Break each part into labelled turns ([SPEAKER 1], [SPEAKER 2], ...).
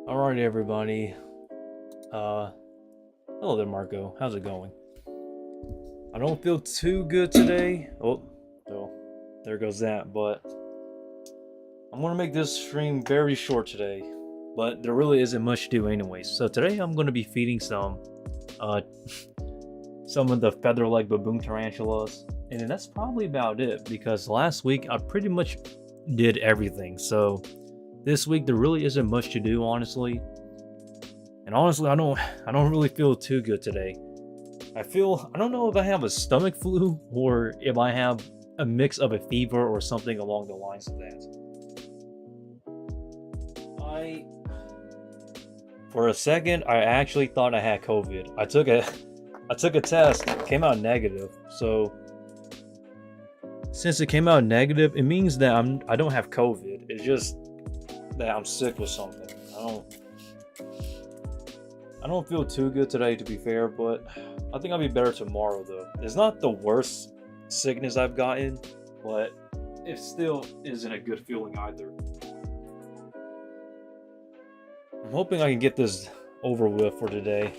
[SPEAKER 1] Alright, everybody. Uh, Hello there, Marco. How's it going? I don't feel too good today. So there goes that. But I'm gonna make this stream very short today. But there really isn't much to do, anyways. So today I'm gonna be feeding uh, some of the feather-leg baboon tarantulas, and then that's probably about it. Because last week I pretty much did everything. So this week there really isn't much to do, honestly. And honestly, I don't really feel too good today. I don't know if I have a stomach flu or if I have a mix of a fever or something along the lines of that. I For a second I actually thought I had COVID. I took a test, it came out negative. So since it came out negative, it means that I don't have COVID. It's just that I'm sick with something. I don't feel too good today, to be fair, but I think I'll be better tomorrow, though. It's not the worst sickness I've gotten, but it still isn't a good feeling either. I'm hoping I can get this over with for today.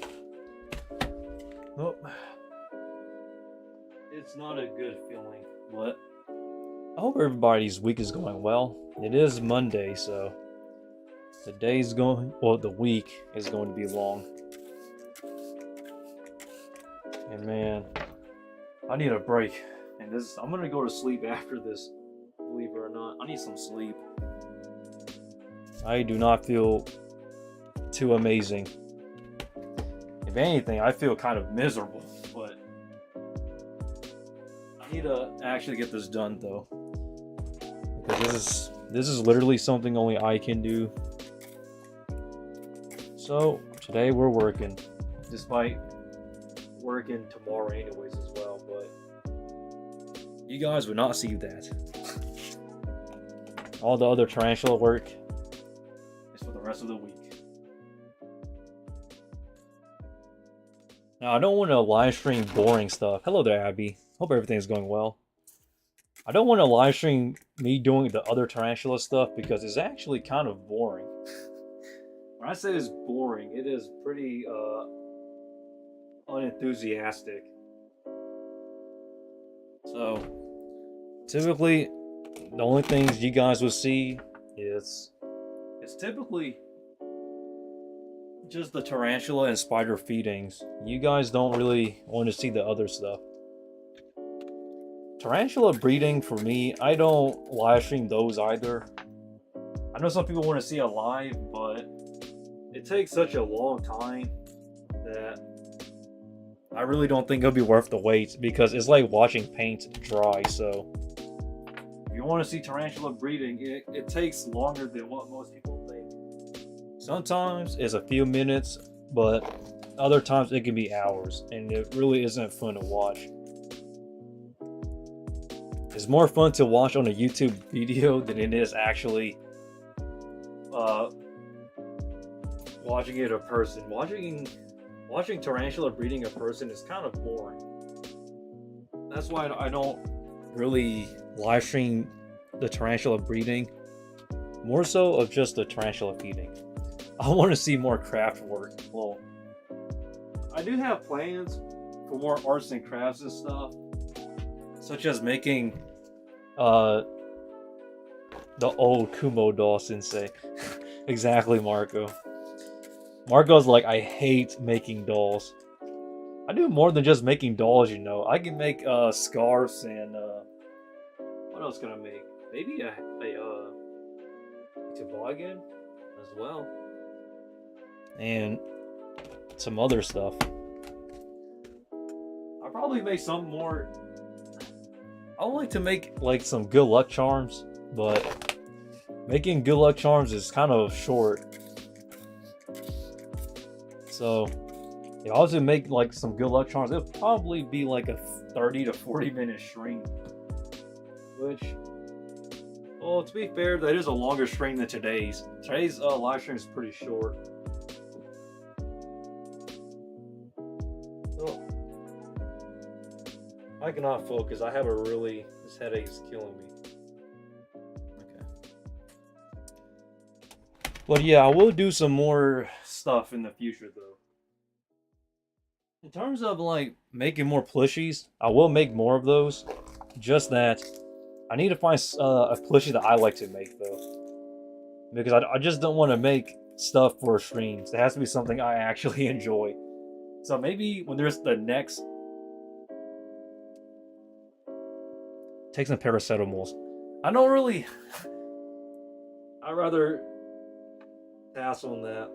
[SPEAKER 1] Well, it's not a good feeling, but I hope everybody's week is going well. It is Monday, so the week is going to be long. And man, I need a break. And I'm gonna go to sleep after this, believe it or not. I need some sleep. I do not feel too amazing. If anything, I feel kind of miserable, but I need to actually get this done though. Because this is literally something only I can do. So today we're working, despite working tomorrow anyways as well, but you guys would not see that. All the other tarantula work is for the rest of the week. Now I don't want to live stream boring stuff. Hello there, Abby. Hope everything's going well. I don't want to live stream me doing the other tarantula stuff because it's actually kind of boring. When I say it's boring, it is pretty unenthusiastic. So typically the only things you guys will see is it's typically just the tarantula and spider feedings. You guys don't really want to see the other stuff. Tarantula breeding, for me, I don't live stream those either. I know some people want to see it live, but it takes such a long time that I really don't think it'll be worth the wait, because it's like watching paint dry. So if you want to see tarantula breeding, it takes longer than what most people think. Sometimes it's a few minutes, but other times it can be hours, and it really isn't fun to watch. It's more fun to watch on a YouTube video than it is actually watching it in person. Watching tarantula breeding a person is kind of boring. That's why I don't really live stream the tarantula breeding. More so of just the tarantula feeding. I want to see more craft work. Well, I do have plans for more arts and crafts and stuff, such as making the old Kumo doll Sensei. Exactly, Marco. Marco's like, I hate making dolls. I do more than just making dolls, you know. I can make scarves and what else can I make? Maybe a toboggan as well, and some other stuff. I'll probably make some more. I would like to make like some good luck charms, but making good luck charms is kind of short. So if I was to make like some good luck charms, it would probably be like a 30 to 40 minute stream. Which, well, to be fair, that is a longer stream than today's. Today's live stream is pretty short. So I cannot focus. I have this headache is killing me. Okay. But yeah, I will do some more stuff in the future though. In terms of like making more plushies, I will make more of those. Just that I need to find a plushie that I like to make though, because I just don't want to make stuff for streams. It has to be something I actually enjoy. So maybe when there's the next, take some paracetamols. I don't really. I'd rather pass on that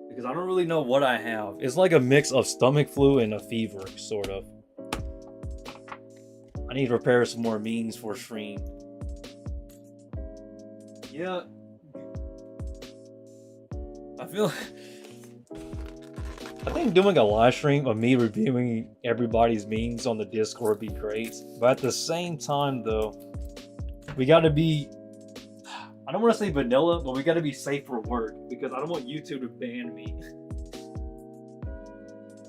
[SPEAKER 1] because I don't really know what I have. It's like a mix of stomach flu and a fever, sort of. I need to prepare some more memes for stream. Yeah, I feel. I think doing a live stream of me reviewing everybody's memes on the Discord would be great. But at the same time, though, we gotta be. I don't want to say vanilla, but we gotta be safe for work because I don't want YouTube to ban me.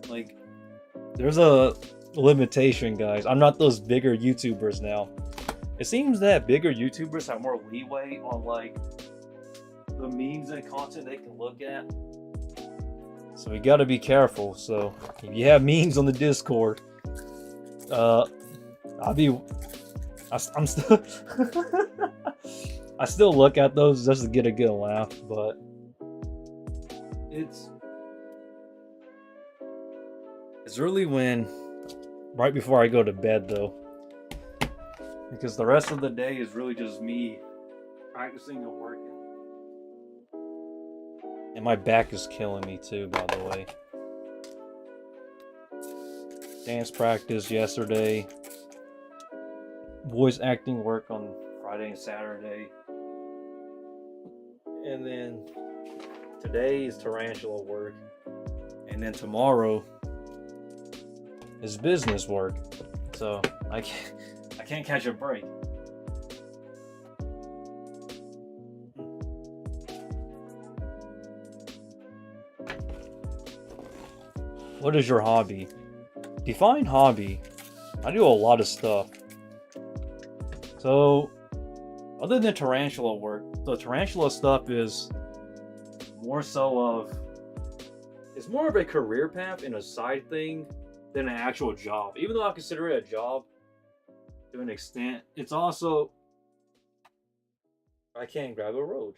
[SPEAKER 1] Like, there's a limitation, guys. I'm not those bigger YouTubers now. It seems that bigger YouTubers have more leeway on like the memes and content they can look at. So we gotta be careful. So if you have memes on the Discord, I'm still I still look at those just to get a good laugh, but it's really when right before I go to bed though, because the rest of the day is really just me practicing and working. And my back is killing me too, by the way. Dance practice yesterday. Voice acting work on Friday and Saturday. And then today is Tarantula work. And then tomorrow is business work. So I can't catch a break. What is your hobby? Define hobby. I do a lot of stuff. So, other than tarantula work, the tarantula stuff is more so of, it's more of a career path and a side thing than an actual job. Even though I consider it a job to an extent, it's also, I can't grab a roach.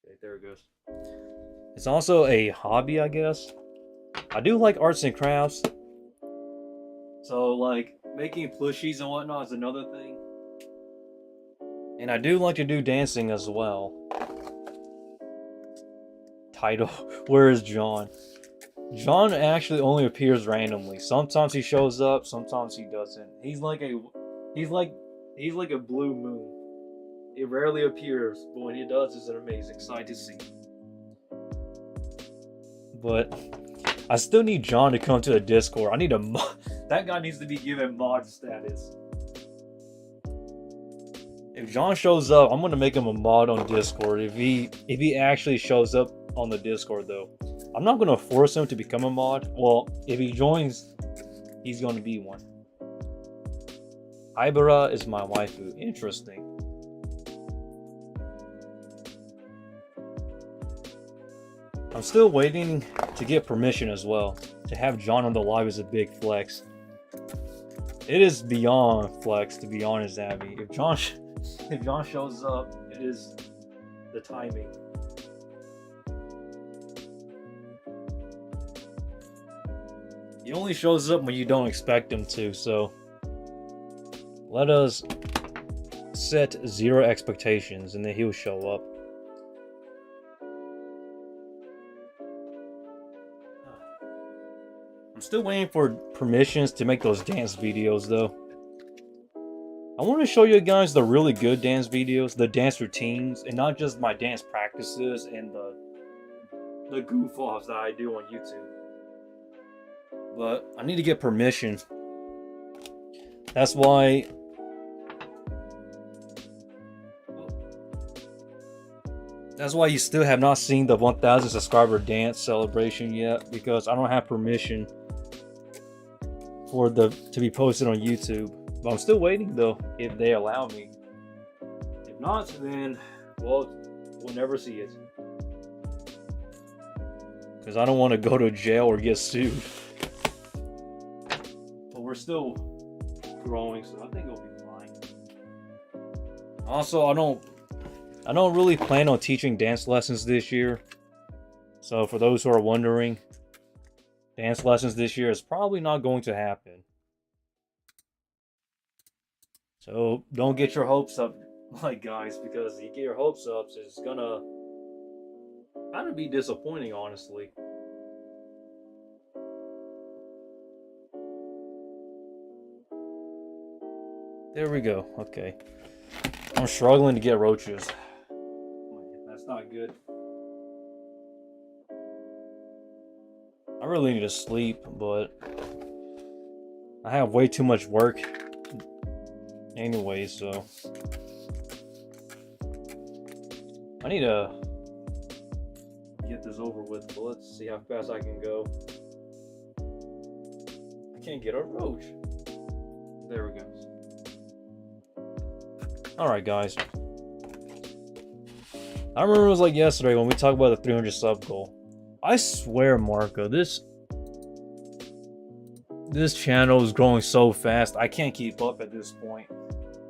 [SPEAKER 1] Okay, there it goes. It's also a hobby, I guess. I do like arts and crafts. So, like, making plushies and whatnot is another thing. And I do like to do dancing as well. Title, where is John? John actually only appears randomly. Sometimes he shows up, sometimes he doesn't. He's like a blue moon. He rarely appears, but when he does, it's an amazing sight to see. But I still need John to come to the Discord. I need a that guy needs to be given mod status. If John shows up, I'm gonna make him a mod on Discord. If he actually shows up on the Discord though, I'm not gonna force him to become a mod. Well, if he joins, he's gonna be one. Ibera is my waifu. Interesting. I'm still waiting to get permission as well. To have John on the live is a big flex. It is beyond flex, to be honest, Abby. If John shows up, it is the timing. He only shows up when you don't expect him to, so let us set 0 expectations and then he'll show up. I'm still waiting for permissions to make those dance videos though. I want to show you guys the really good dance videos, the dance routines, and not just my dance practices and the goof offs that I do on YouTube. But I need to get permission. That's why you still have not seen the 1,000 subscriber dance celebration yet, because I don't have permission for to be posted on YouTube. But I'm still waiting though, if they allow me. If not, then Well, we'll never see it. Because I don't want to go to jail or get sued. But we're still growing, so I think it'll be fine. Also, I don't really plan on teaching dance lessons this year. So for those who are wondering, dance lessons this year is probably not going to happen. So don't get your hopes up, like guys, because if you get your hopes up, it's gonna kind of be disappointing, honestly. There we go. Okay. I'm struggling to get roaches. That's not good. I really need to sleep, but I have way too much work anyway, so I need to get this over with, but let's see how fast I can go. I can't get a roach. There we go. Alright, guys. I remember it was like yesterday when we talked about the 300 sub goal. I swear, Marco, this channel is growing so fast. I can't keep up at this point.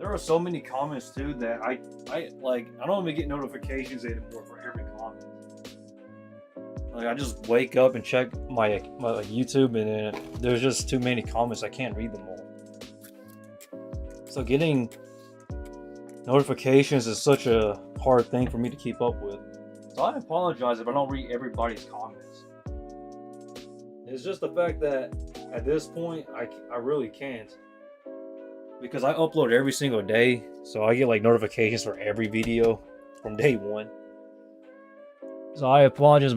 [SPEAKER 1] There are so many comments too that I don't even get notifications anymore for every comment. Like I just wake up and check my YouTube, and then there's just too many comments. I can't read them all. So getting notifications is such a hard thing for me to keep up with. So I apologize if I don't read everybody's comments. It's just the fact that at this point I really can't, because I upload every single day, so I get like notifications for every video from day one. So I apologize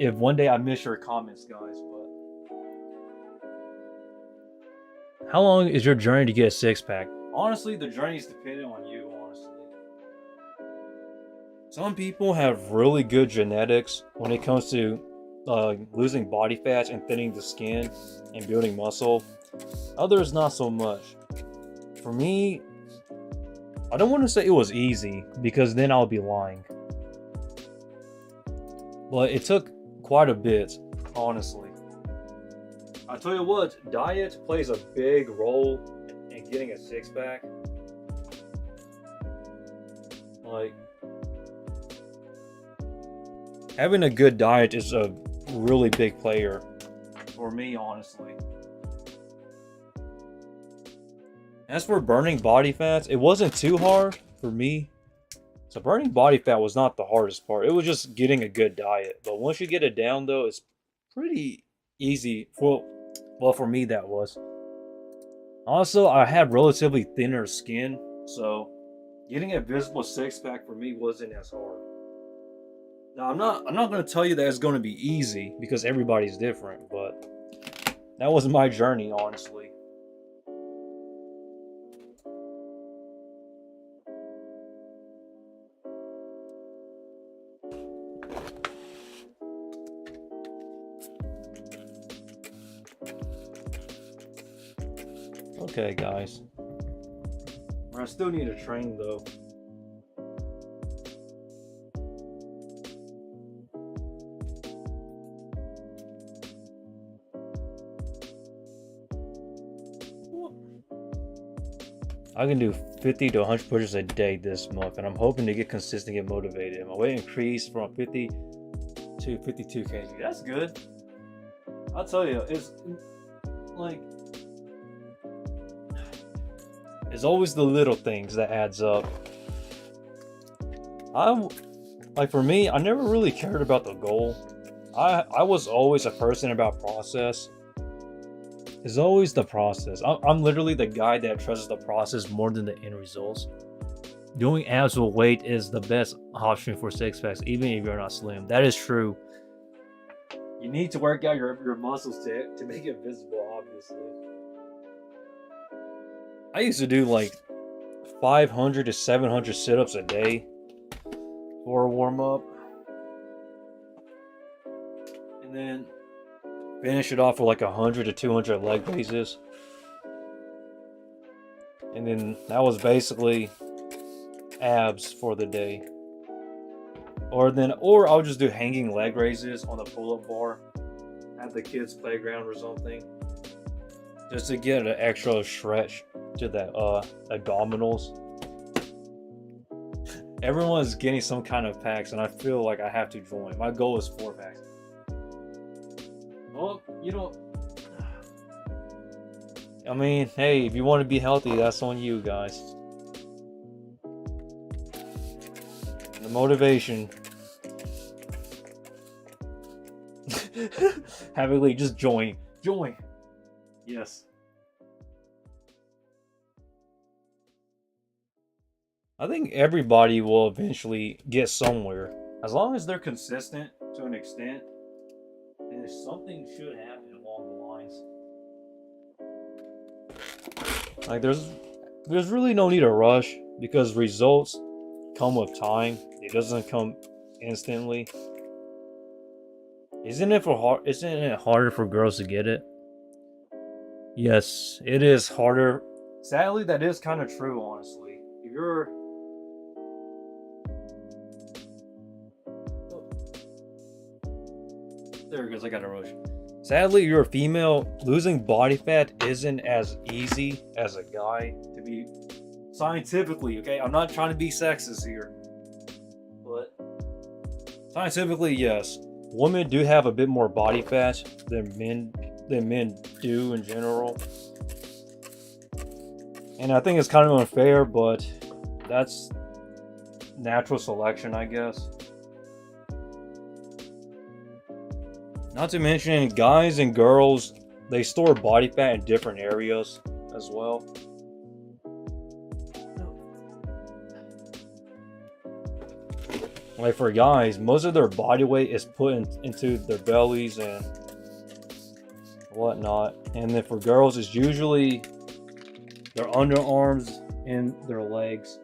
[SPEAKER 1] if one day I miss your comments, guys. But how long is your journey to get a six-pack? Honestly, the journey is dependent on you, honestly. Some people have really good genetics when it comes to losing body fat and thinning the skin and building muscle. Others not so much. For me, I don't want to say it was easy, because then I'll be lying. But it took quite a bit, honestly. I tell you what, diet plays a big role in getting a six-pack. Like, having a good diet is a really big player for me, honestly. As for burning body fats, it wasn't too hard for me. So burning body fat was not the hardest part. It was just getting a good diet. But once you get it down, though, it's pretty easy. Well, for me, that was. Also, I had relatively thinner skin, so getting a visible six-pack for me wasn't as hard. Now, I'm not going to tell you that it's going to be easy, because everybody's different, but that was my journey, honestly. Okay, guys. I still need to train, though. I can do 50 to 100 pushes a day this month, and I'm hoping to get consistent and get motivated. My weight increased from 50 to 52 kg. That's good. I'll tell you, it's like, it's always the little things that adds up. For me, I never really cared about the goal. I was always a person about process. It's always the process. I'm literally the guy that trusts the process more than the end results. Doing abs with weight is the best option for six packs, even if you're not slim. That is true. You need to work out your muscles to make it visible, obviously. I used to do like 500 to 700 sit-ups a day for a warm-up. And then finish it off with like 100 to 200 leg raises. And then that was basically abs for the day. Or I'll just do hanging leg raises on the pull-up bar at the kids' playground or something, just to get an extra stretch to the abdominals. Everyone's getting some kind of packs, and I feel like I have to join. My goal is 4 packs. Well, you know, I mean, hey, if you want to be healthy, that's on you guys. The motivation. Heavily, just join. Join. Yes. I think everybody will eventually get somewhere. As long as they're consistent to an extent, then something should happen along the lines. Like there's really no need to rush because results come with time. It doesn't come instantly. Isn't it harder for girls to get it? Yes, it is harder. Sadly, that is kind of true, honestly. If you're there it goes, I got a rush. Sadly, you're a female, losing body fat isn't as easy as a guy to be scientifically, okay? I'm not trying to be sexist here. But scientifically, yes. Women do have a bit more body fat than men do in general. And I think it's kind of unfair, but that's natural selection, I guess. Not to mention, guys and girls, they store body fat in different areas as well. Like for guys, most of their body weight is put into their bellies and whatnot. And then for girls, it's usually their underarms and their legs.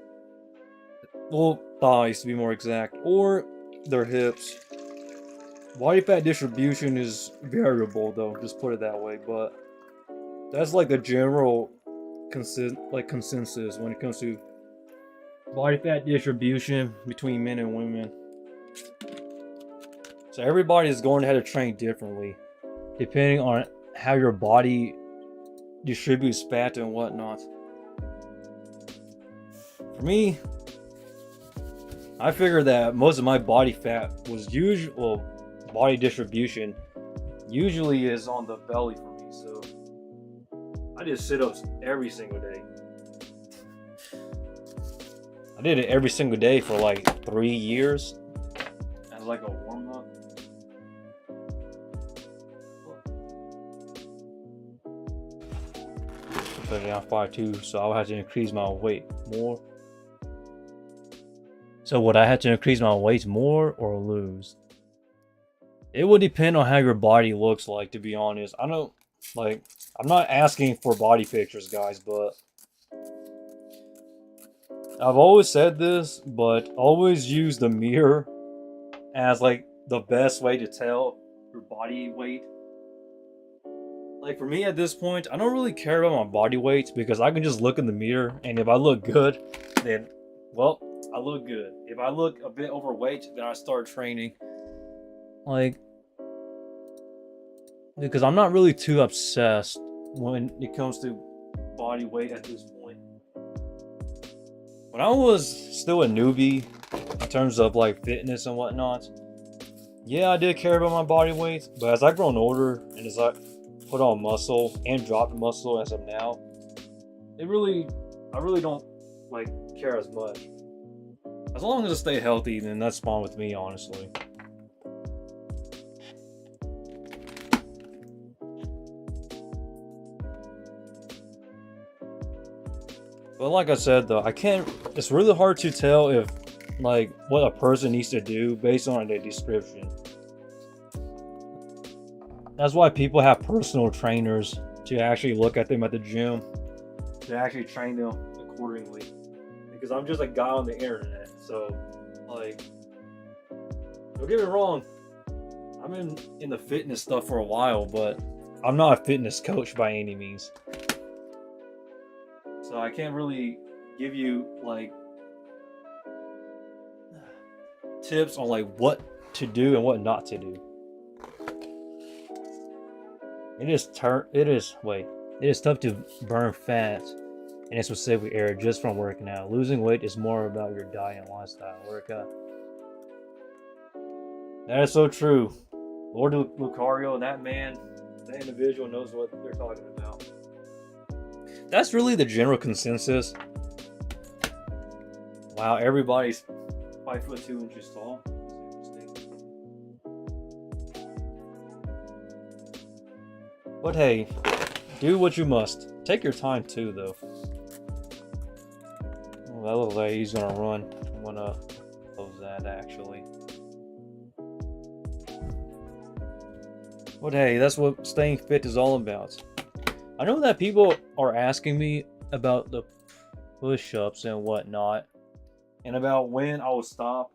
[SPEAKER 1] Well, thighs to be more exact. Or their hips. Body fat distribution is variable though, just put it that way. But that's like the general consensus when it comes to body fat distribution between men and women. So everybody is going to have to train differently, depending on how your body distributes fat and whatnot. For me, I figured that most of my body fat was body distribution usually is on the belly for me. So I did sit-ups every single day. I did it every single day for like 3 years as like a warm-up. Put it down 5'2", so I would have to increase my weight more. So would I have to increase my weight more or lose? It would depend on how your body looks like, to be honest. I don't, like, I'm not asking for body pictures, guys, but I've always said this, but always use the mirror as like the best way to tell your body weight. Like for me at this point, I don't really care about my body weight because I can just look in the mirror, and if I look good, then, well, I look good. If I look a bit overweight, then I start training. Like, because I'm not really too obsessed when it comes to body weight at this point. When I was still a newbie in terms of like fitness and whatnot, yeah, I did care about my body weight, but as I've grown older and as I put on muscle and dropped muscle as of now, I really don't like care as much. As long as I stay healthy, then that's fine with me, honestly. But like I said though, it's really hard to tell if like what a person needs to do based on their description. That's why people have personal trainers to actually look at them at the gym, to actually train them accordingly. Because I'm just a guy on the internet, so like, don't get me wrong, I'm in the fitness stuff for a while, but I'm not a fitness coach by any means. So I can't really give you like tips on like what to do and what not to do. It is tough to burn fat in a specific area just from working out. Losing weight is more about your diet and lifestyle. Workout. That is so true. Lord Lucario, that individual knows what they're talking about. That's really the general consensus. Wow, everybody's 5'2" tall. But hey, do what you must. Take your time too, though. Oh, that looks like he's gonna run. I'm gonna close that actually. But hey, that's what staying fit is all about. I know that people are asking me about the push-ups and whatnot, and about when I will stop.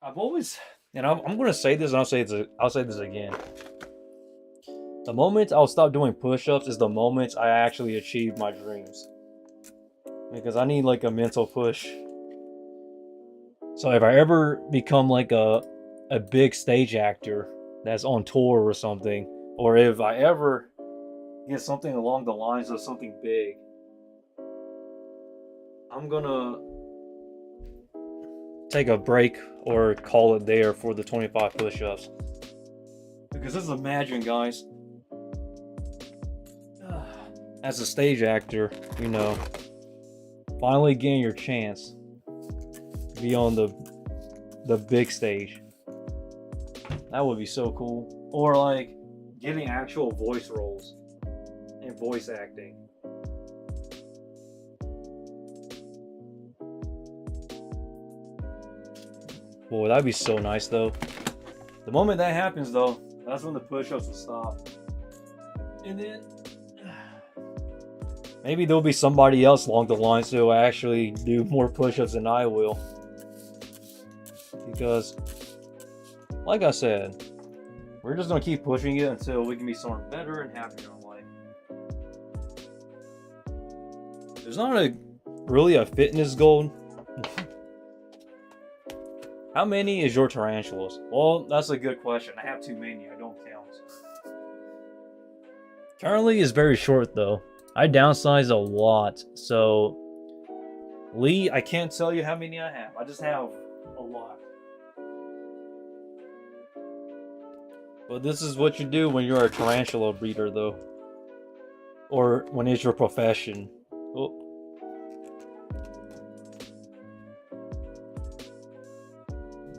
[SPEAKER 1] I've always, and I'm going to say this, and I'll say this again. The moment I'll stop doing push-ups is the moment I actually achieve my dreams, because I need like a mental push. So if I ever become like a big stage actor that's on tour or something, or if I ever get something along the lines of something big, I'm gonna take a break or call it there for the 25 push-ups. Because just imagine, guys, as a stage actor, you know, finally getting your chance to be on the big stage. That would be so cool. Or like getting actual voice roles and voice acting. Boy, that'd be so nice though. The moment that happens though, that's when the push-ups will stop. And then maybe there'll be somebody else along the lines who will actually do more push-ups than I will. Because, like I said, we're just gonna keep pushing it until we can be someone better and happier in life. There's not really a fitness goal. How many is your tarantulas? Well, that's a good question. I have too many. I don't count. Currently is very short though. I downsized a lot, so Lee, I can't tell you how many I have. I just have a lot. But this is what you do when you're a tarantula breeder, though, or when it's your profession. Oh.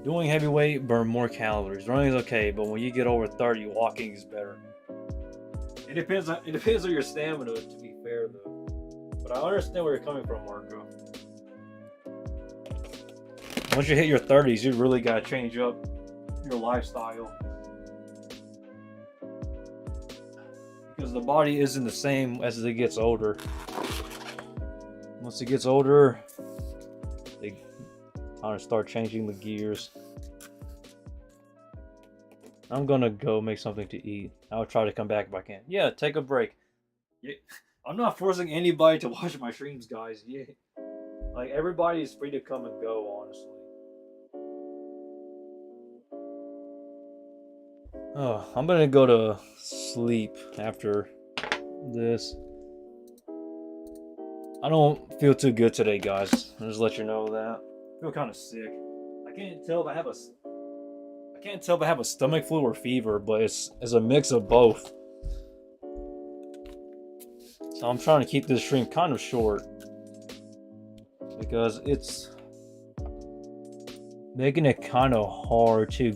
[SPEAKER 1] Doing heavyweight burn more calories. Running is okay, but when you get over 30, walking is better. It depends on your stamina, to be fair though. But I understand where you're coming from, Marco. Once you hit your 30s, you really gotta change up your lifestyle. Because the body isn't the same as it gets older. Once it gets older, they kind of start changing the gears. I'm gonna go make something to eat. I'll try to come back if I can. Yeah, take a break. Yeah, I'm not forcing anybody to watch my streams, guys. Yeah, like everybody is free to come and go, honestly. Oh, I'm gonna go to sleep after this. I don't feel too good today, guys. I'll just let you know that. I feel kind of sick. I can't tell if I have a stomach flu or fever, but it's a mix of both. So I'm trying to keep this stream kind of short because it's making it kind of hard to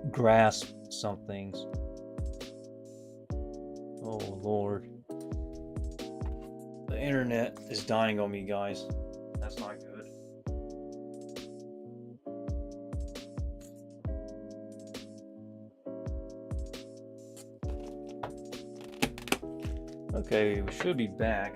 [SPEAKER 1] grasp some things. Oh Lord. The internet is dying on me, guys. That's not good. Okay, we should be back.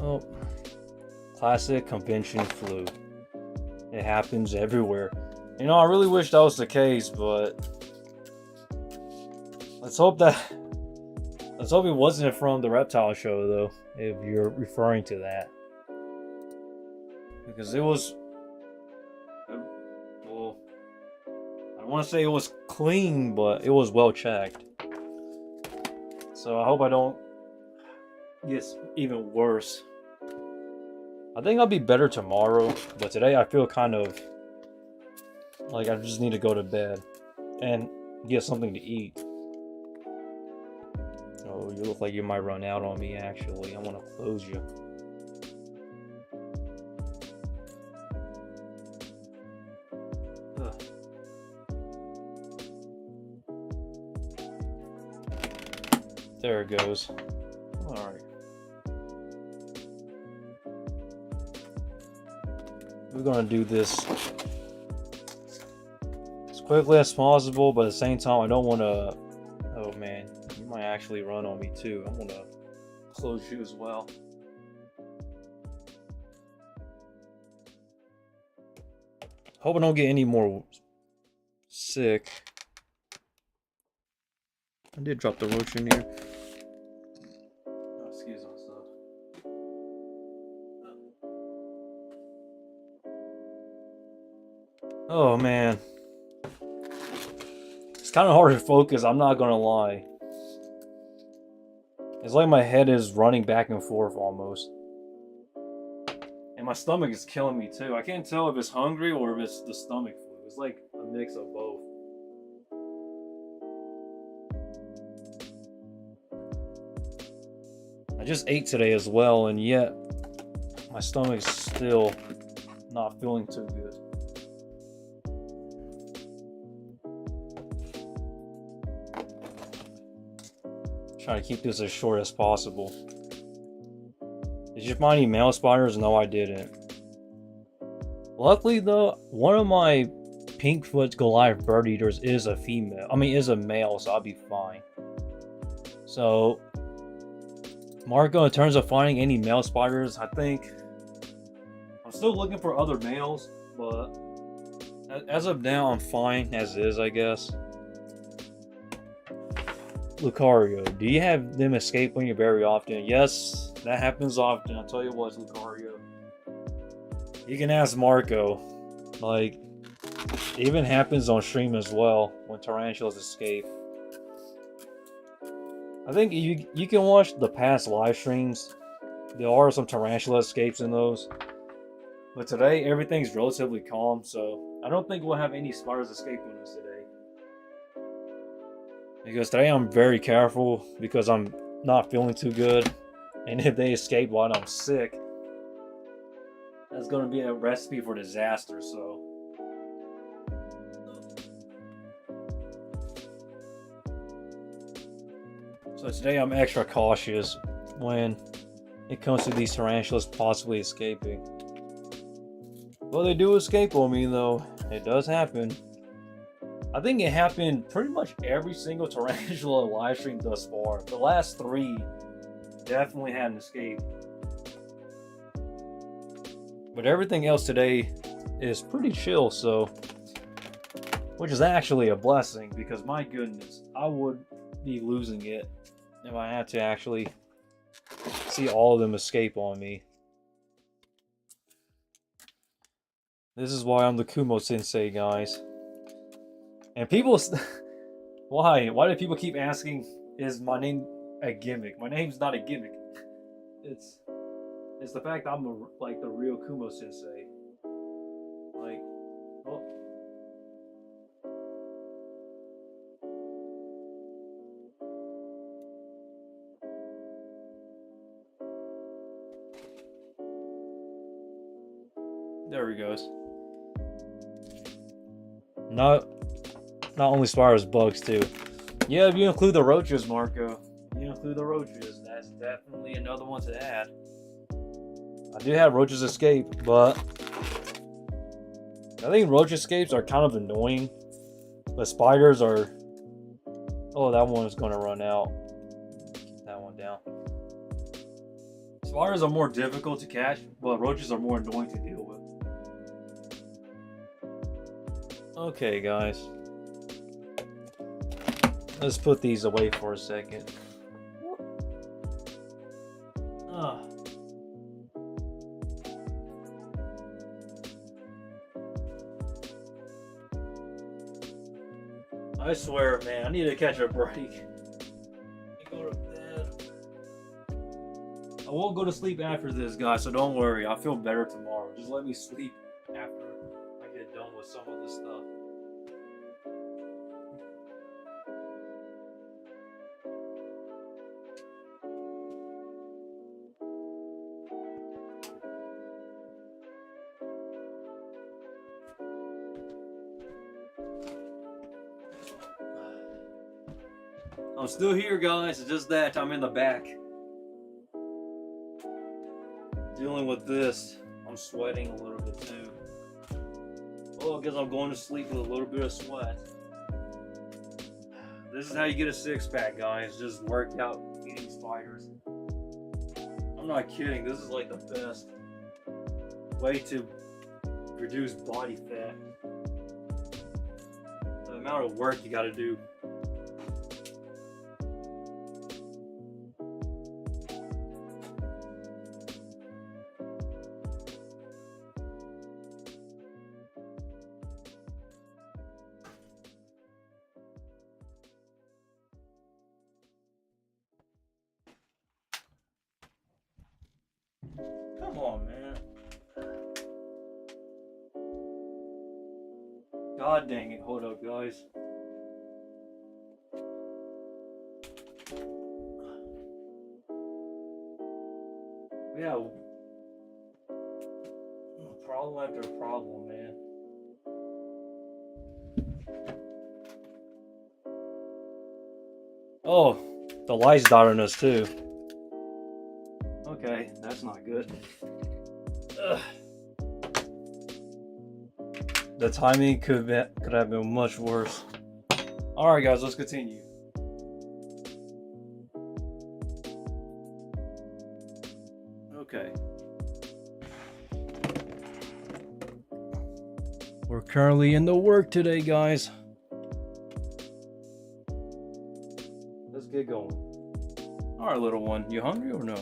[SPEAKER 1] Oh, Classic convention flu. It happens everywhere. You know, I really wish that was the case, but let's hope it wasn't from the reptile show, though, if you're referring to that. Because it was, well, I want to say it was clean, but it was well checked. So I hope I don't get even worse. I think I'll be better tomorrow, but today I feel kind of like I just need to go to bed and get something to eat. Oh, you look like you might run out on me, actually. I want to close you. Ugh. There it goes. Alright. We're gonna do this as quickly as possible, but at the same time, I don't want to. Oh man, you might actually run on me too. I'm gonna close you as well. Hope I don't get any more sick. I did drop the roach in here. Oh, excuse myself. Oh man. It's kind of hard to focus, I'm not gonna lie. It's like my head is running back and forth almost. And my stomach is killing me too. I can't tell if it's hungry or if it's the stomach flu. It's like a mix of both. I just ate today as well, and yet my stomach's still not feeling too good. Trying to keep this as short as possible. Did you find any male spiders? No, I didn't. Luckily though, one of my Pinkfoot Goliath bird eaters is a female. Is a male, so I'll be fine. So, Marco, in terms of finding any male spiders, I think I'm still looking for other males, but as of now, I'm fine as is, I guess. Lucario, do you have them escape on you very often? Yes, that happens often. I'll tell you what, Lucario. You can ask Marco. Like, it even happens on stream as well when tarantulas escape. I think you can watch the past live streams. There are some tarantula escapes in those. But today, everything's relatively calm, so I don't think we'll have any spiders escaping us today. Because today I'm very careful because I'm not feeling too good. And if they escape while I'm sick, that's going to be a recipe for disaster, so. So today I'm extra cautious when it comes to these tarantulas possibly escaping. Well, they do escape on me though. It does happen. I think it happened pretty much every single tarantula live stream thus far. The last 3 definitely had an escape. But everything else today is pretty chill, so. Which is actually a blessing because my goodness, I would be losing it if I had to actually see all of them escape on me. This is why I'm the Kumo Sensei, guys. And people, why do people keep asking, is my name a gimmick? My name's not a gimmick. It's the fact I'm like the real Kumo Sensei. Like, oh. There he goes. Not only spiders, bugs too. Yeah, if you include the roaches, Marco. You include the roaches. That's definitely another one to add. I do have roaches escape, but I think roach escapes are kind of annoying. But spiders are. Oh, that one is going to run out. Keep that one down. Spiders are more difficult to catch, but roaches are more annoying to deal with. Okay, guys. Let's put these away for a second. Ah. I swear, man, I need to catch a break. Go to bed. I won't go to sleep after this, guys, so don't worry. I'll feel better tomorrow. Just let me sleep after I get done with some of this stuff. I'm still here, guys. It's just that I'm in the back. Dealing with this. I'm sweating a little bit too. Oh, I guess I'm going to sleep with a little bit of sweat. This is how you get a six-pack, guys. Just work out eating spiders. I'm not kidding. This is like the best way to reduce body fat. The amount of work you gotta do. Come on, man. God dang it. Hold up, guys. Yeah. Problem after problem, man. Oh, the light's dotting us too. Okay, that's not good. Ugh. The timing could have been much worse. Alright guys, let's continue. Okay. We're currently in the work today, guys. Let's get going. Alright, little one, you hungry or no?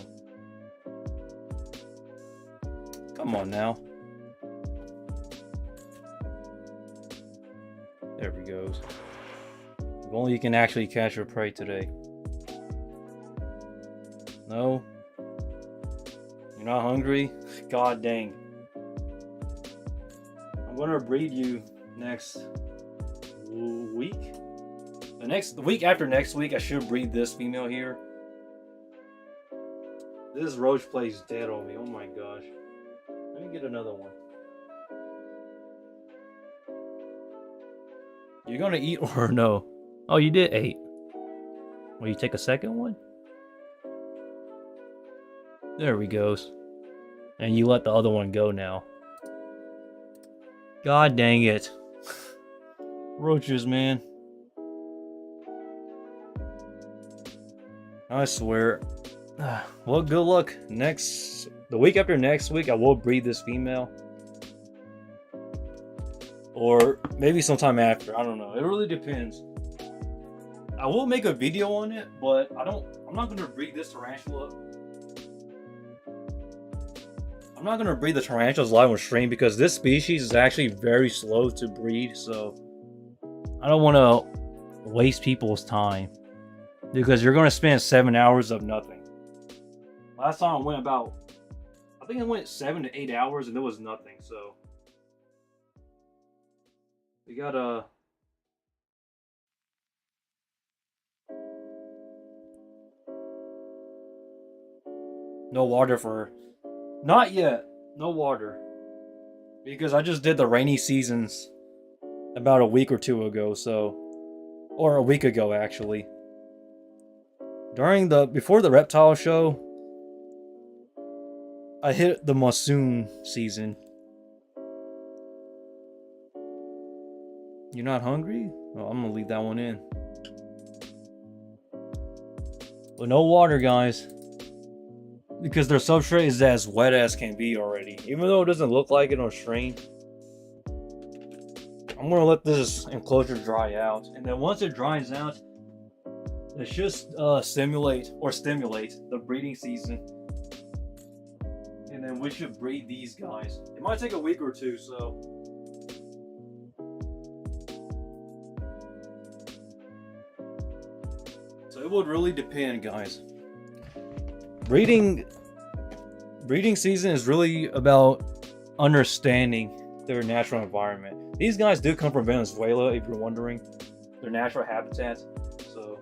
[SPEAKER 1] Come on now. There he goes. If only you can actually catch your prey today. No? You're not hungry? God dang. I'm gonna breed you next week. The week after next week, I should breed this female here. This roach plays dead on me. Oh my gosh. Let me get another one. You're gonna eat or no? Oh, you did 8. Will you take a second one? There he goes. And you let the other one go now. God dang it. Roaches, man. I swear. Well, good luck. The week after next week, I will breed this female. Or maybe sometime after. I don't know. It really depends. I will make a video on it, but I'm not gonna breed this tarantula. I'm not gonna breed the tarantulas live on stream because this species is actually very slow to breed, so I don't wanna waste people's time. Because you're gonna spend 7 hours of nothing. Last time I went I think I went 7 to 8 hours and there was nothing, so. We gotta. No water for. Not yet. No water. Because I just did the rainy seasons about a week or two ago, so. Or a week ago, actually. Before the reptile show, I hit the monsoon season. You're not hungry? Well, I'm gonna leave that one in. But no water, guys. because their substrate is as wet as can be already. Even though it doesn't look like it on stream, I'm gonna let this enclosure dry out, and then once it dries out, it should stimulate the breeding season, and then we should breed these guys. It might take a week or two, so it would really depend, guys. Breeding season is really about understanding their natural environment. These guys do come from Venezuela, if you're wondering, their natural habitat. So,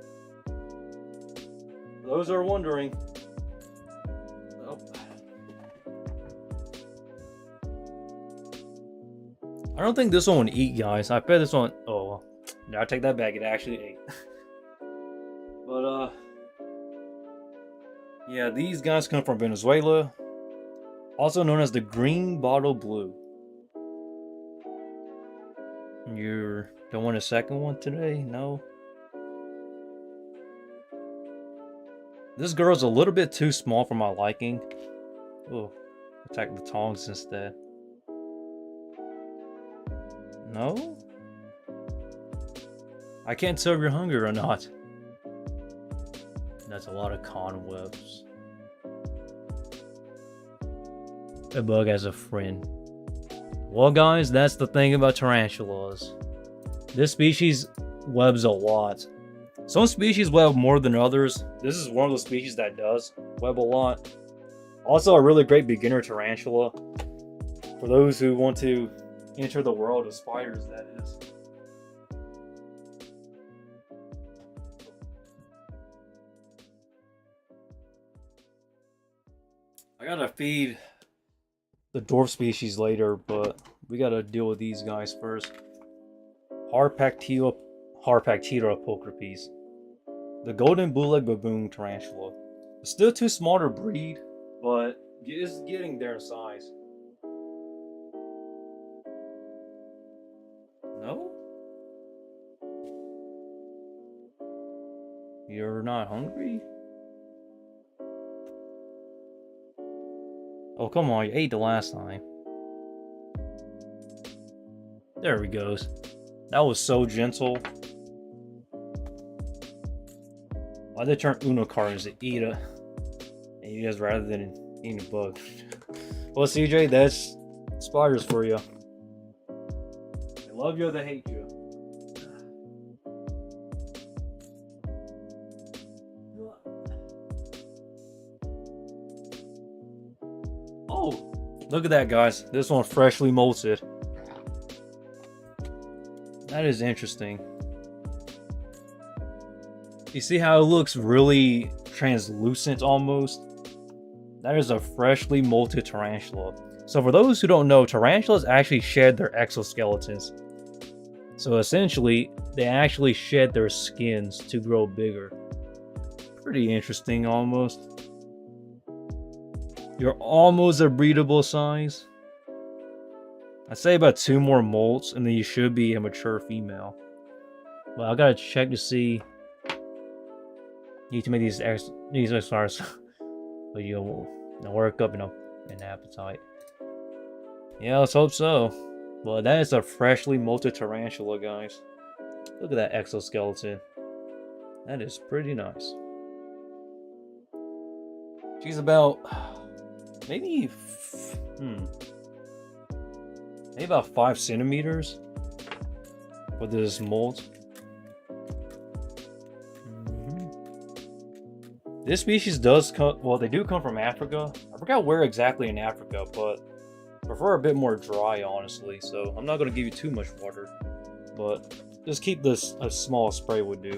[SPEAKER 1] for those who are wondering, well, I don't think this one would eat, guys. I bet this one. Oh, no, I take that back. It actually ate. But yeah, these guys come from Venezuela, also known as the green bottle blue. You don't want a second one today? No? This girl's a little bit too small for my liking. Oh, attack the tongs instead. No? I can't tell if you're hungry or not. That's a lot of conwebs. A bug as a friend. Well, guys, that's the thing about tarantulas. This species webs a lot. Some species web more than others. This is one of the species that does web a lot. Also, a really great beginner tarantula. For those who want to enter the world of spiders, that is. I gotta feed the dwarf species later, but we gotta deal with these guys first. Harpactira pulchripes. The golden bootleg baboon tarantula. It's still too small to breed, but it's getting there in size. No? You're not hungry? Oh, come on, you ate the last time. There he goes. That was so gentle. Why'd they turn Uno cards to eat a... And you guys rather than eating a bug? Well, CJ, that's spiders for you. They love you or they hate you. Oh, look at that, guys. This one freshly molted. That is interesting. You see how it looks really translucent almost? That is a freshly molted tarantula. So for those who don't know, tarantulas actually shed their exoskeletons. So essentially, they actually shed their skins to grow bigger. Pretty interesting almost. You're almost a breedable size. I'd say about 2 more molts and then you should be a mature female. Well, I gotta check to see. Need to make these XRs but you'll work up an appetite. Yeah, let's hope so. Well, that is a freshly molted tarantula, guys. Look at that exoskeleton. That is pretty nice. She's about maybe about 5 centimeters with this mold. This species does come, well, they do come from Africa. I forgot where exactly in Africa, but I prefer a bit more dry, honestly. So I'm not going to give you too much water, but just keep this a small spray would do.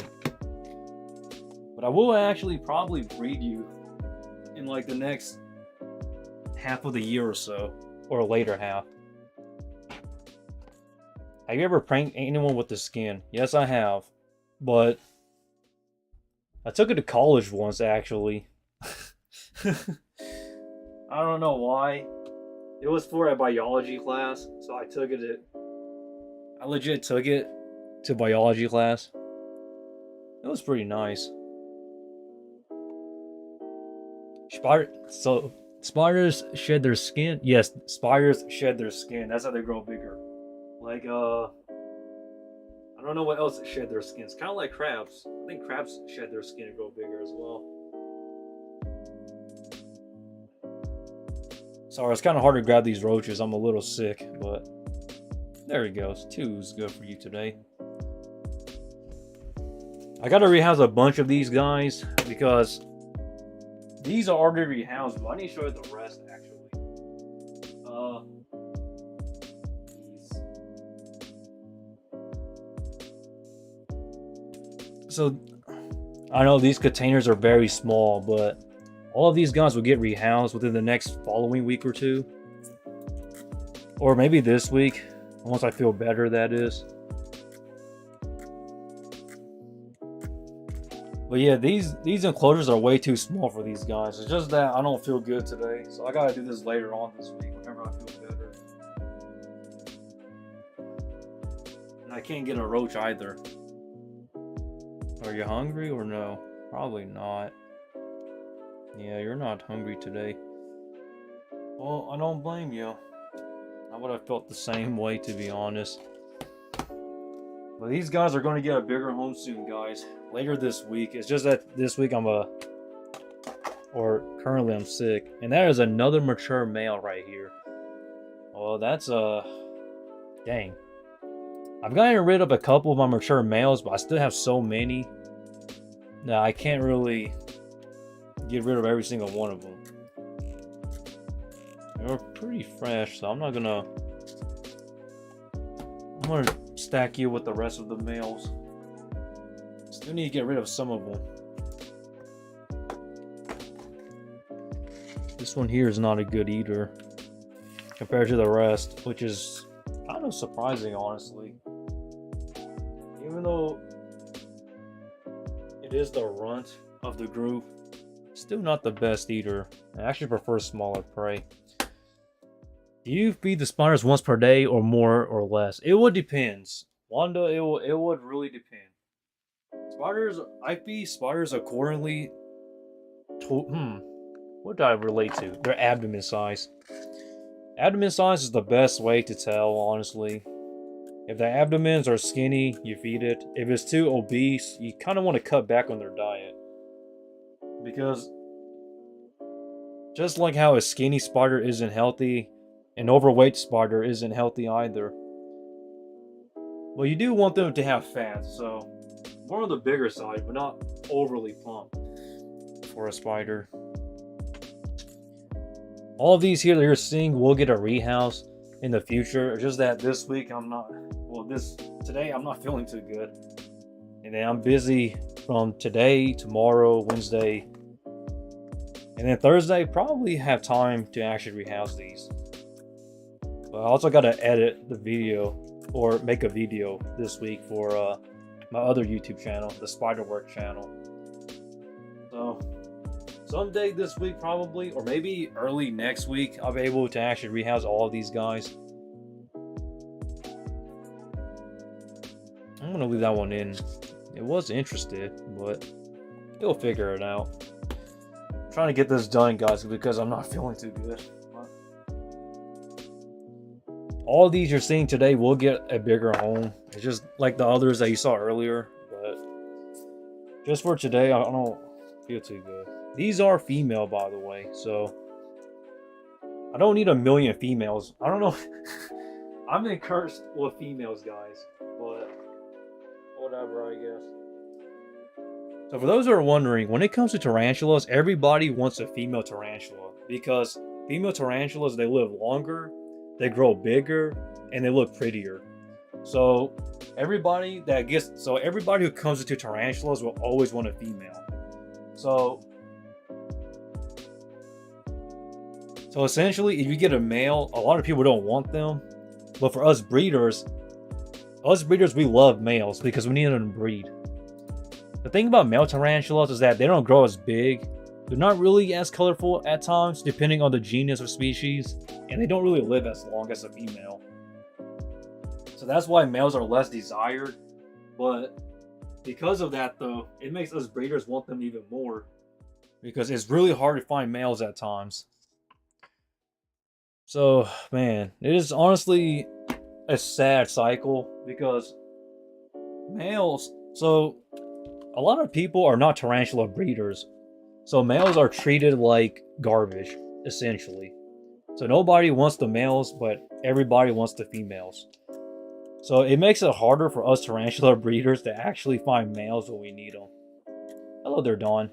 [SPEAKER 1] But I will actually probably breed you in like the next half of the year or so, or later half. Have you ever pranked anyone with the skin? Yes, I have, but I took it to college once, actually. I don't know why. It was for a biology class, so I took it. I legit took it to biology class. It was pretty nice. So spiders shed their skin. Yes, spiders shed their skin. That's how they grow bigger. Like I don't know what else shed their skins. Kind of like crabs. I think crabs shed their skin and grow bigger as well. Sorry, it's kind of hard to grab these roaches. I'm a little sick, but there he goes. 2 is good for you today. I gotta rehouse a bunch of these guys because these are already rehoused, but I need to show you the rest actually. So I know these containers are very small, but all of these guys will get rehoused within the next following week or 2. Or maybe this week, once I feel better, that is. But yeah, these enclosures are way too small for these guys. It's just that I don't feel good today, so I gotta do this later on this week whenever I feel better. And I can't get a roach either. Are you hungry or no? Probably not. Yeah, you're not hungry today. Well, I don't blame you. I would have felt the same way, to be honest. But these guys are going to get a bigger home soon, guys. Later this week. It's just that this week currently I'm sick. And that is another mature male right here. Oh, that's dang. I've gotten rid of a couple of my mature males, but I still have so many that I can't really get rid of every single one of them. They're pretty fresh, so I'm gonna stack you with the rest of the males. Still need to get rid of some of them. This one here is not a good eater compared to the rest, which is kind of surprising, honestly. Even though it is the runt of the group, still not the best eater. I actually prefer smaller prey. Do you feed the spiders once per day or more or less? It would depend. Wanda, it would really depend. Spiders, I feed spiders accordingly to, what do I relate to? Their abdomen size. Abdomen size is the best way to tell, honestly. If their abdomens are skinny, you feed it. If it's too obese, you kind of want to cut back on their diet. Because just like how a skinny spider isn't healthy, an overweight spider isn't healthy either. Well, you do want them to have fat, so more on the bigger side, but not overly plump for a spider. All of these here that you're seeing will get a rehouse in the future. It's just that this week today I'm not feeling too good. And then I'm busy from today, tomorrow, Wednesday, and then Thursday, probably have time to actually rehouse these. But I also got to edit the video or make a video this week for my other YouTube channel, the Spiderwork channel. So someday this week probably, or maybe early next week, I'll be able to actually rehouse all of these guys. I'm going to leave that one in. It was interested, but he'll figure it out. I'm trying to get this done, guys, because I'm not feeling too good. All of these you're seeing today will get a bigger home. It's just like the others that you saw earlier, but just for today, I don't feel too good. These are female, by the way, so I don't need a million females. I don't know. I'm been cursed with females, guys, but whatever, I guess. So for those who are wondering, when it comes to tarantulas, everybody wants a female tarantula because female tarantulas, they live longer, they grow bigger, and they look prettier. So everybody who comes into tarantulas will always want a female. So essentially, if you get a male, a lot of people don't want them. But for us breeders, we love males because we need them to breed. The thing about male tarantulas is that they don't grow as big. They're not really as colorful at times, depending on the genus or species, and they don't really live as long as a female. So that's why males are less desired, but because of that though, it makes us breeders want them even more. because it's really hard to find males at times. So, man, it is honestly a sad cycle because males. So, a lot of people are not tarantula breeders. So, males are treated like garbage, essentially. So, nobody wants the males, but everybody wants the females. So, it makes it harder for us tarantula breeders to actually find males when we need them. Hello there, Dawn.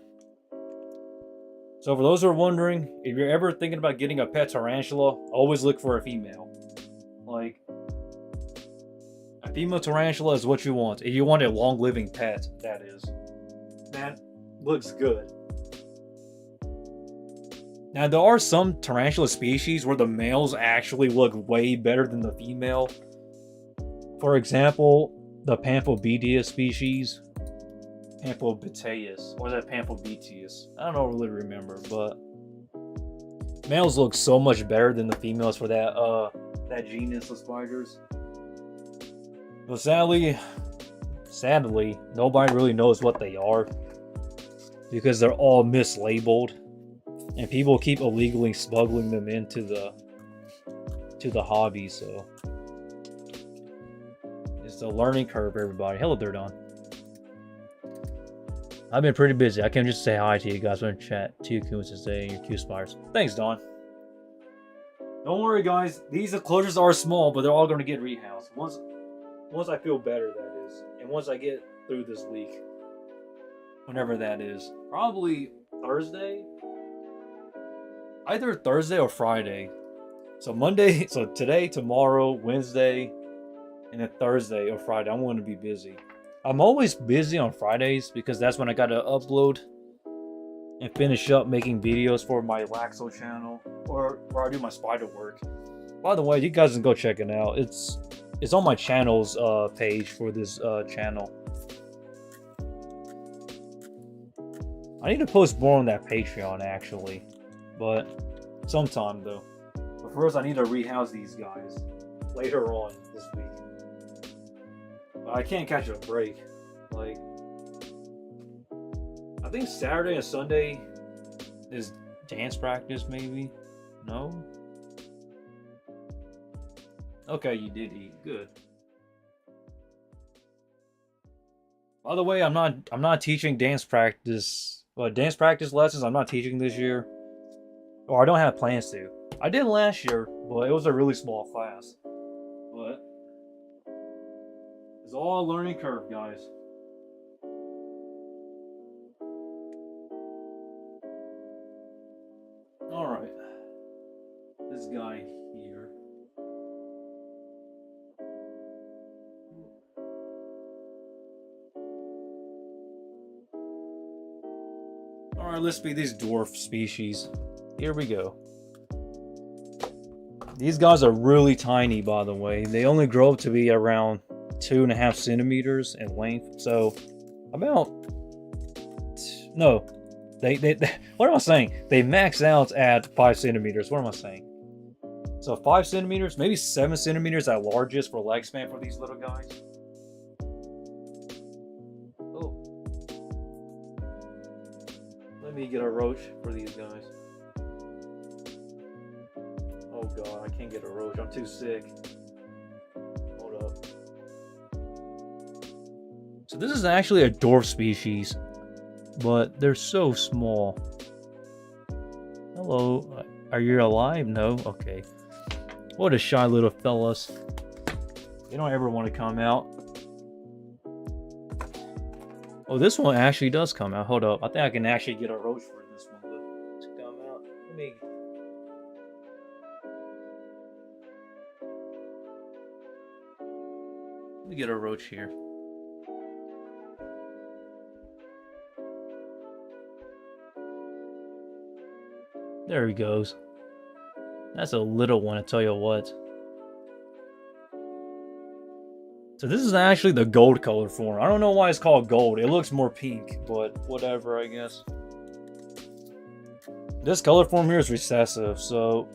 [SPEAKER 1] So for those who are wondering, if you're ever thinking about getting a pet tarantula, always look for a female. Like, a female tarantula is what you want. If you want a long-living pet, that is. That looks good. Now, there are some tarantula species where the males actually look way better than the female. For example, the Pamphobetea species. Pamphobeteus, or is that Pamphobeteus? I don't really remember, but males look so much better than the females for that genus of spiders. But sadly, nobody really knows what they are because they're all mislabeled, and people keep illegally smuggling them into the hobby. So it's a learning curve, everybody. Hello there, Don. I've been pretty busy. I can't just say hi to you guys when I chat to you, Kumo, Sensei, and your Q spires. Thanks, Don. Don't worry, guys. These enclosures are small, but they're all going to get rehoused. Once I feel better, that is. And once I get through this week. Whenever that is. Probably Thursday? Either Thursday or Friday. So Monday, so today, tomorrow, Wednesday, and then Thursday or Friday, I'm going to be busy. I'm always busy on Fridays because that's when I gotta upload and finish up making videos for my Laxo channel or where I do my spider work. By the way, you guys can go check it out. It's on my channel's page for this channel. I need to post more on that Patreon actually, but sometime though. But first, I need to rehouse these guys later on this week. I can't catch a break. Like, I think Saturday and Sunday is dance practice, maybe? No? Okay, you did eat. Good. By the way, I'm not teaching dance practice. Well, dance practice lessons I'm not teaching this year. Or I don't have plans to. I did last year, but it was a really small class. But it's all a learning curve, guys. Alright. This guy here. Alright, let's be these dwarf species. Here we go. These guys are really tiny, by the way. They only grow up to be around 2.5 centimeters in length. So about no, they what am I saying? They max out at 5 centimeters. What am I saying? So 5 centimeters, maybe 7 centimeters at largest for leg span for these little guys. Oh, let me get a roach for these guys. Oh god, I can't get a roach. I'm too sick. Hold up. So this is actually a dwarf species, but they're so small. Hello, are you alive? No? Okay. What a shy little fellas. They don't ever want to come out. Oh, this one actually does come out. Hold up. I think I can actually get a roach for this one to come out. Let me get a roach here. There he goes. That's a little one, I tell you what. So this is actually the gold color form. I don't know why it's called gold. It looks more pink, but whatever, I guess. This color form here is recessive, so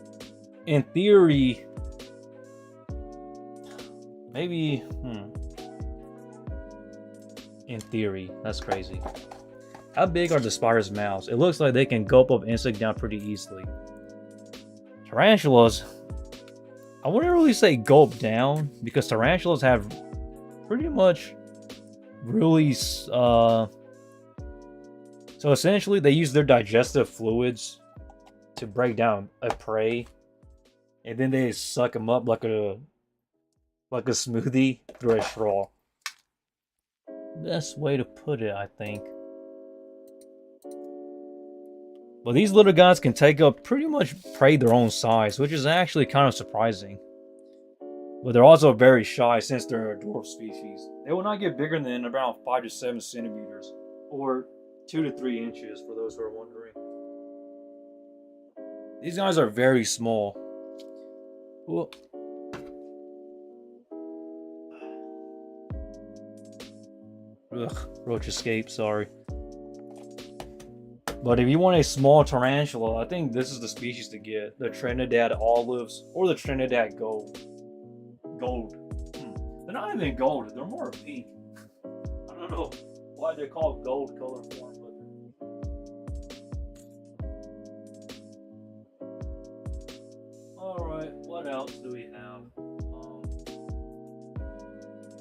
[SPEAKER 1] in theory, maybe, in theory, that's crazy. How big are the spider's mouths? It looks like they can gulp up insect down pretty easily. Tarantulas, I wouldn't really say gulp down because tarantulas have pretty much really so essentially they use their digestive fluids to break down a prey, and then they suck them up like a smoothie through a straw. Best way to put it, I think. But these little guys can take up pretty much prey their own size, which is actually kind of surprising. But they're also very shy since they're a dwarf species. They will not get bigger than around 5 to 7 centimeters, or 2 to 3 inches for those who are wondering. These guys are very small. Well, ugh, roach escape, sorry. But if you want a small tarantula, I think this is the species to get. The Trinidad olives or the Trinidad gold. They're not even gold, they're more pink. I don't know why they're called gold color form, but alright, what else do we have?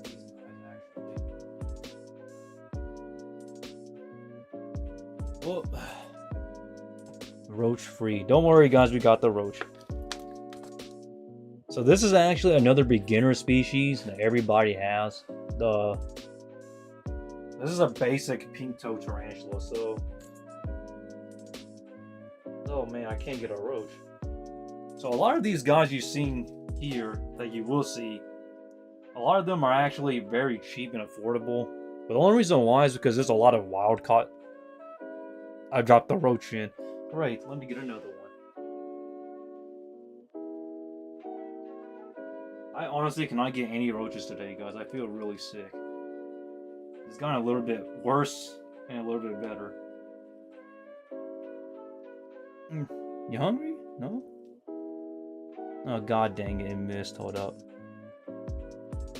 [SPEAKER 1] These guys actually. Well, roach free. Don't worry guys, we got the roach. So this is actually another beginner species that everybody has. This is a basic pink-toe tarantula, so... Oh man, I can't get a roach. So a lot of these guys you've seen here, that you will see, a lot of them are actually very cheap and affordable. But the only reason why is because there's a lot of wild caught. I dropped the roach in. Great, let me get another one. I honestly cannot get any roaches today, guys. I feel really sick. It's gotten a little bit worse and a little bit better. You hungry? No? Oh god dang it, it missed. Hold up.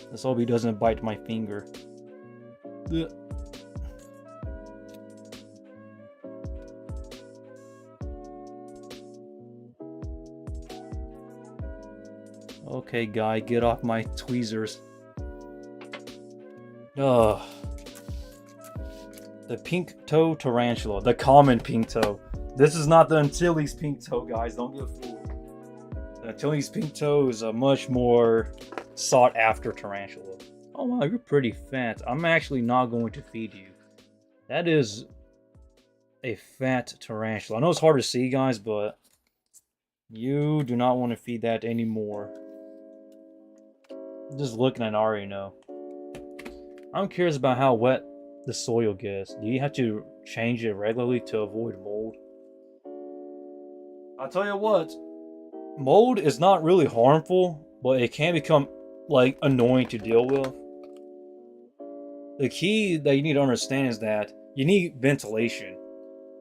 [SPEAKER 1] Let's hope he doesn't bite my finger. Ugh. Okay, guy, get off my tweezers. Ugh. The pink-toe tarantula. The common pink-toe. This is not the Antilles pink-toe, guys. Don't get fooled. The Antilles pink-toe is a much more sought-after tarantula. Oh wow, you're pretty fat. I'm actually not going to feed you. That is a fat tarantula. I know it's hard to see, guys, but you do not want to feed that anymore. Just looking at it, I already know. I'm curious about how wet the soil gets. Do you have to change it regularly to avoid mold? I'll tell you what, mold is not really harmful, but it can become like annoying to deal with. The key that you need to understand is that you need ventilation.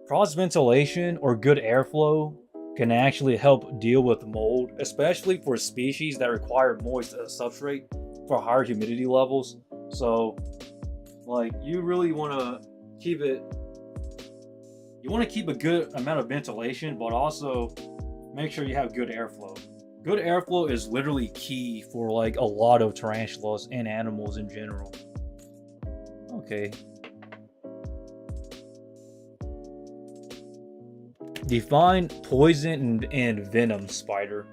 [SPEAKER 1] Cross ventilation or good airflow can actually help deal with mold, especially for species that require moist substrate for higher humidity levels. So, like, you really want to keep it. You want to keep a good amount of ventilation, but also make sure you have good airflow. Good airflow is literally key for like a lot of tarantulas and animals in general. Okay. Define poison and venom, spider.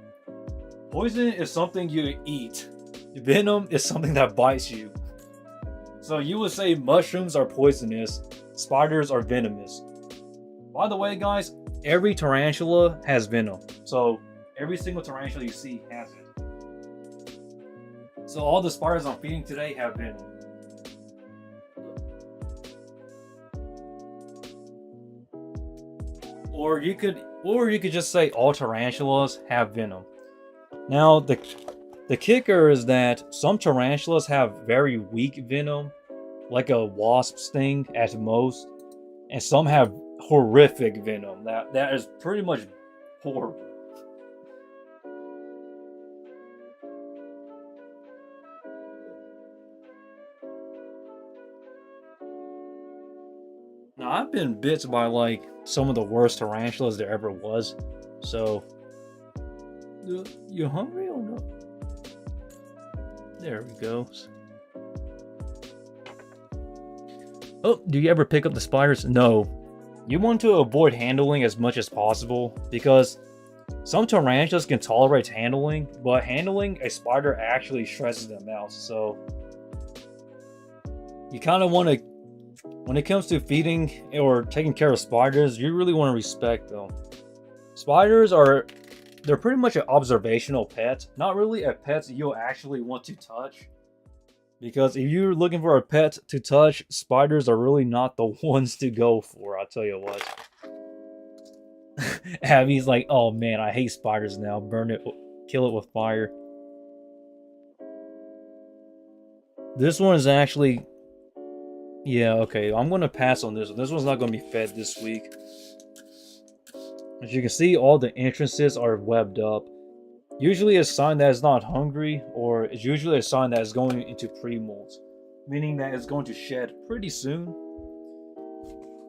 [SPEAKER 1] Poison is something you eat. Venom is something that bites you. So you would say mushrooms are poisonous, spiders are venomous. By the way, guys, every tarantula has venom. So every single tarantula you see has it. So all the spiders I'm feeding today have venom. Or you could just say all tarantulas have venom. Now the kicker is that some tarantulas have very weak venom, like a wasp sting at most, and some have horrific venom that is pretty much horrible. Now, I've been bit by like some of the worst tarantulas there ever was. So, you hungry or no? There we go. Oh, do you ever pick up the spiders? No. You want to avoid handling as much as possible because some tarantulas can tolerate handling, but handling a spider actually stresses them out. So you kind of want to, when it comes to feeding or taking care of spiders, you really want to respect them. Spiders they're pretty much an observational pet, not really a pet that you'll actually want to touch. Because if you're looking for a pet to touch, spiders are really not the ones to go for, I'll tell you what. Abby's like, oh man, I hate spiders now. Burn it, kill it with fire. This one is actually... Yeah, okay, I'm going to pass on this one. This one's not going to be fed this week. As you can see, all the entrances are webbed up. Usually a sign that it's not hungry, or it's usually a sign that it's going into pre-molt, meaning that it's going to shed pretty soon.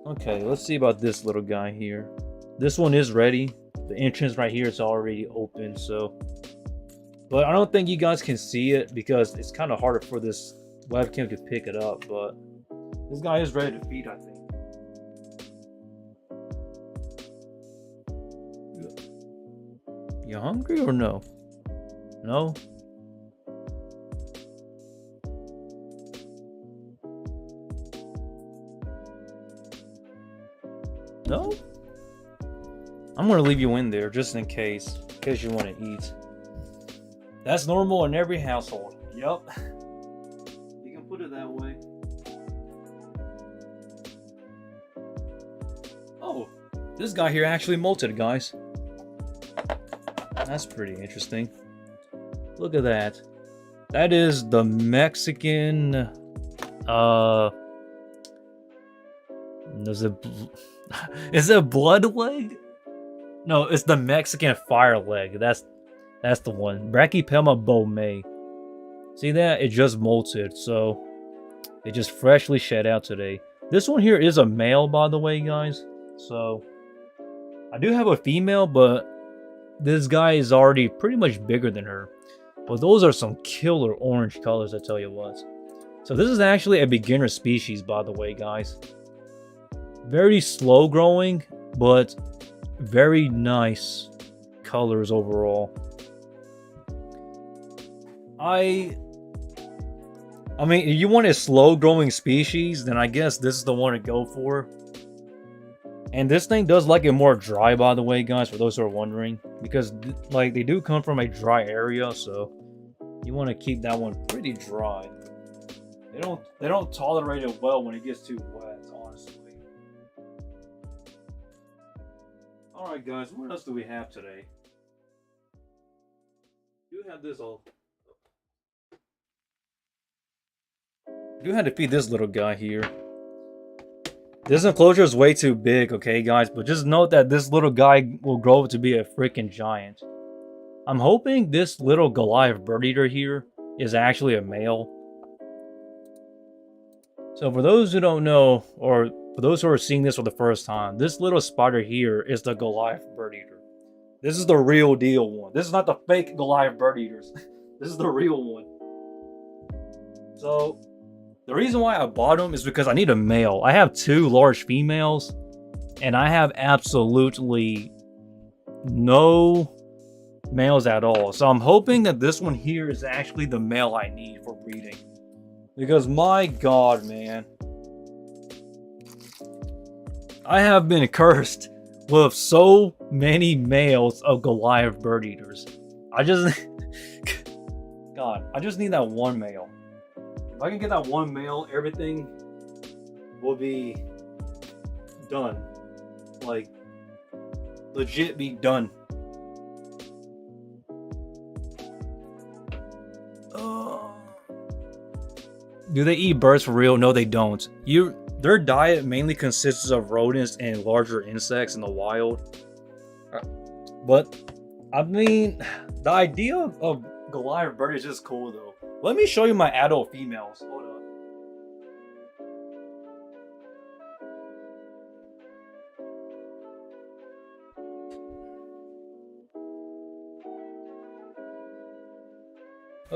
[SPEAKER 1] Okay, let's see about this little guy here. This one is ready. The entrance right here is already open, so... But I don't think you guys can see it because it's kind of harder for this webcam to pick it up, but this guy is ready to feed, I think. You hungry or no? No? No? I'm gonna leave you in there just in case you want to eat. That's normal in every household. Yup. You can put it that way. Oh, this guy here actually molted, guys. That's pretty interesting. Look at that. That is the Mexican... Is it blood leg? No, it's the Mexican fire leg. That's the one. Brachypelma bowmei. See that? It just molted, so... It just freshly shed out today. This one here is a male, by the way, guys. So... I do have a female, but... This guy is already pretty much bigger than her. But those are some killer orange colors, I tell you what. So this is actually a beginner species, by the way, guys. Very slow growing, but very nice colors overall. I mean, if you want a slow growing species, then I guess this is the one to go for. And this thing does like it more dry, by the way, guys, for those who are wondering. Because, like, they do come from a dry area, so you want to keep that one pretty dry. They don't tolerate it well when it gets too wet, honestly. Alright, guys, what else do we have today? You have this all. I do have to feed this little guy here. This enclosure is way too big, okay, guys? But just note that this little guy will grow up to be a freaking giant. I'm hoping this little Goliath bird eater here is actually a male. So for those who don't know, or for those who are seeing this for the first time, this little spider here is the Goliath bird eater. This is the real deal one. This is not the fake Goliath bird eaters. This is the real one. So... the reason why I bought them is because I need a male. I have 2 large females, and I have absolutely no males at all. So I'm hoping that this one here is actually the male I need for breeding. Because my god, man. I have been cursed with so many males of Goliath bird eaters. I just... God, I just need that one male. If I can get that one male, everything will be done. Like, legit be done. Do they eat birds for real? No, they don't. Their diet mainly consists of rodents and larger insects in the wild. But, I mean, the idea of Goliath bird is just cool though. Let me show you my adult females. Hold up.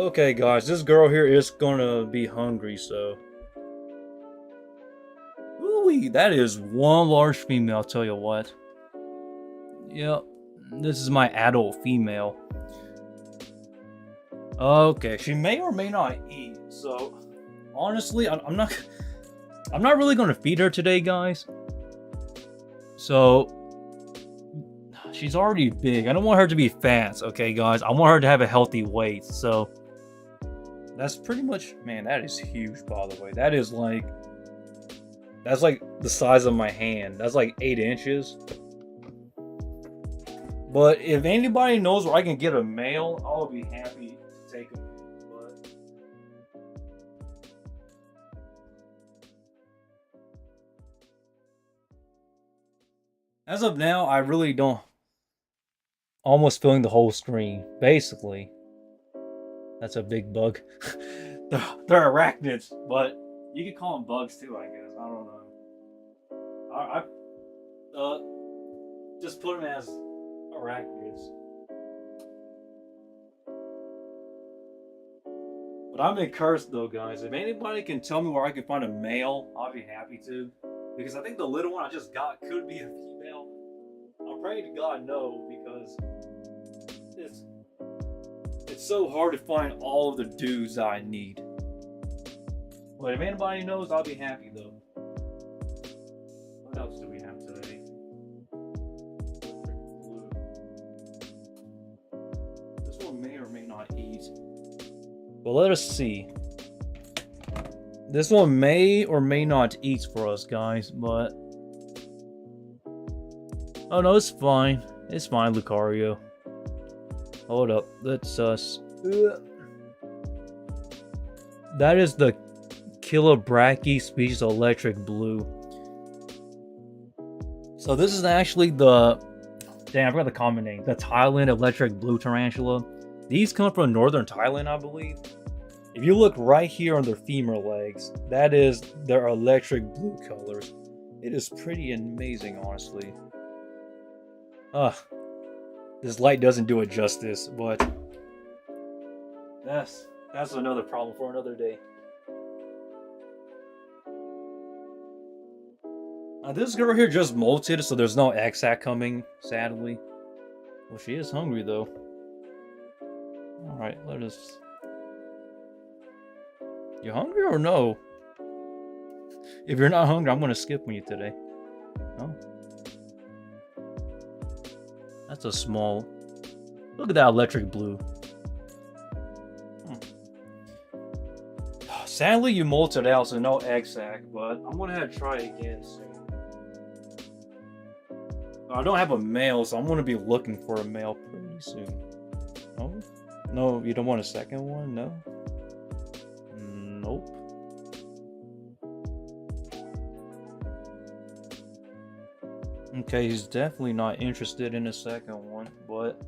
[SPEAKER 1] Okay, guys, this girl here is gonna be hungry, so. Ooh, that is one large female, I'll tell you what. Yep, this is my adult female. Okay, she may or may not eat, so honestly, I'm not really gonna feed her today, guys. So she's already big. I don't want her to be fat, okay, guys. I want her to have a healthy weight. So that's pretty much, man. That is huge, by the way. That's like the size of my hand. That's like 8 inches. But if anybody knows where I can get a male, I'll be happy to take him. But as of now, I really don't. Almost filling the whole screen, basically. That's a big bug. they're arachnids, but you could call them bugs too, I guess. I don't know. I just put them as arachnids. But I'm encouraged though, guys. If anybody can tell me where I can find a male, I'll be happy to. Because I think the little one I just got could be a female. I'm praying to God no, because it's so hard to find all of the dudes I need. But if anybody knows, I'll be happy though. What else do we have today? This one may or may not eat. But let us see. This one may or may not eat for us, guys, but... Oh no, it's fine. It's fine, Lucario. Hold up. Let's That is the Kilobrachy species Electric Blue. So this is actually the... Dang, I forgot the common name. The Thailand Electric Blue Tarantula. These come from northern Thailand, I believe. If you look right here on their femur legs, that is their electric blue colors. It is pretty amazing, honestly. This light doesn't do it justice, but that's another problem for another day. This girl here just molted, so there's no XAC coming, sadly. Well, she is hungry though. Alright, let us... You hungry or no? If you're not hungry, I'm gonna skip on you today. Oh. That's a small... Look at that electric blue. Sadly, you molted out, so no egg sac, but I'm gonna have to try again soon. I don't have a male, so I'm gonna be looking for a male pretty soon. Oh? No, you don't want a second one? No? Nope. Okay, he's definitely not interested in a second one, but...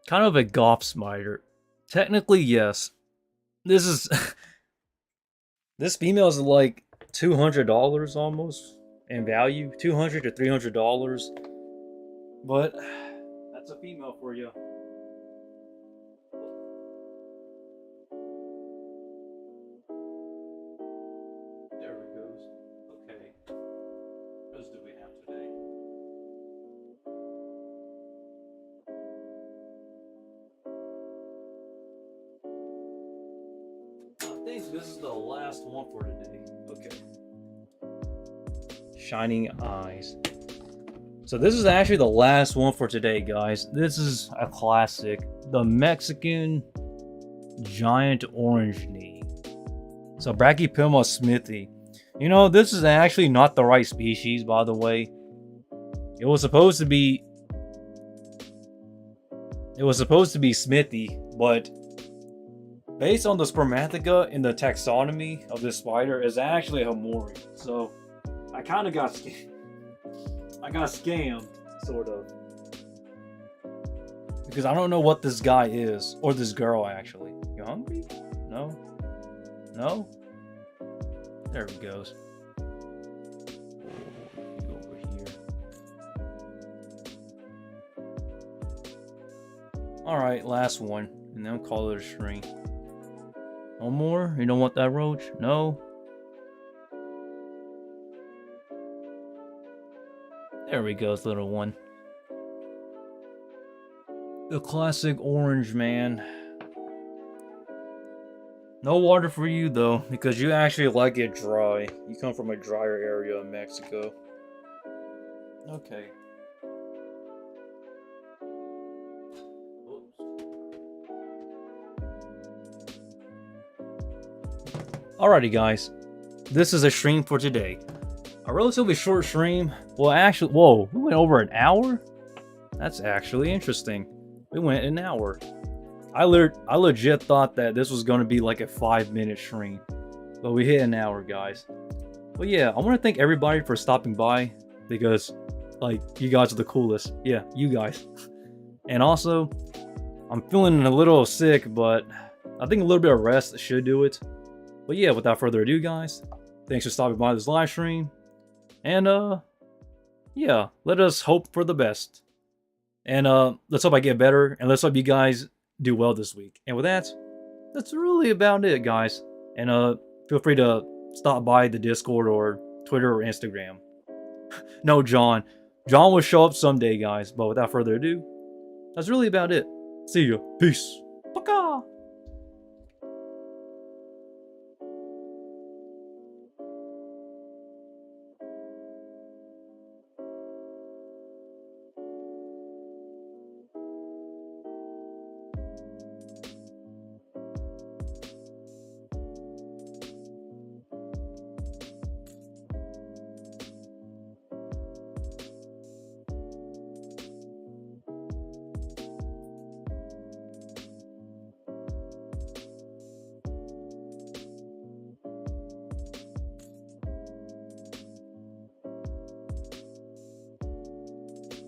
[SPEAKER 1] Kind of a golf spider. Technically, yes. This is... This female is like $200 almost in value. $200 to $300. But that's a female for you. There it goes. Okay. What else do we have today? I think this is the last one for today. Okay. Shining Eyes. So this is actually the last one for today, guys. This is a classic. The Mexican Giant Orange Knee. So Brachypelma smithi. You know, this is actually not the right species, by the way. It was supposed to be smithy, but based on the spermatheca in the taxonomy of this spider is actually a Hamori. So I kind of got scammed. I got scammed, sort of. Because I don't know what this guy is. Or this girl, actually. You hungry? No? No? There he goes. Go over here. Alright, last one. And then call it a stream. No more? You don't want that roach? No? There we go, little one. The classic orange, man. No water for you, though, because you actually like it dry. You come from a drier area in Mexico. Okay. Alrighty, guys. This is a stream for today. A relatively short stream. Well, actually, whoa, we went over an hour? That's actually interesting. We went an hour. I legit thought that this was going to be like a 5-minute stream. But we hit an hour, guys. But yeah, I want to thank everybody for stopping by. Because, like, you guys are the coolest. Yeah, you guys. And also, I'm feeling a little sick, but I think a little bit of rest should do it. But yeah, without further ado, guys, thanks for stopping by this live stream. And, yeah, let us hope for the best. And, let's hope I get better, and let's hope you guys do well this week. And with that, that's really about it, guys. And, feel free to stop by the Discord or Twitter or Instagram. No, John. John will show up someday, guys. But without further ado, that's really about it. See you. Peace.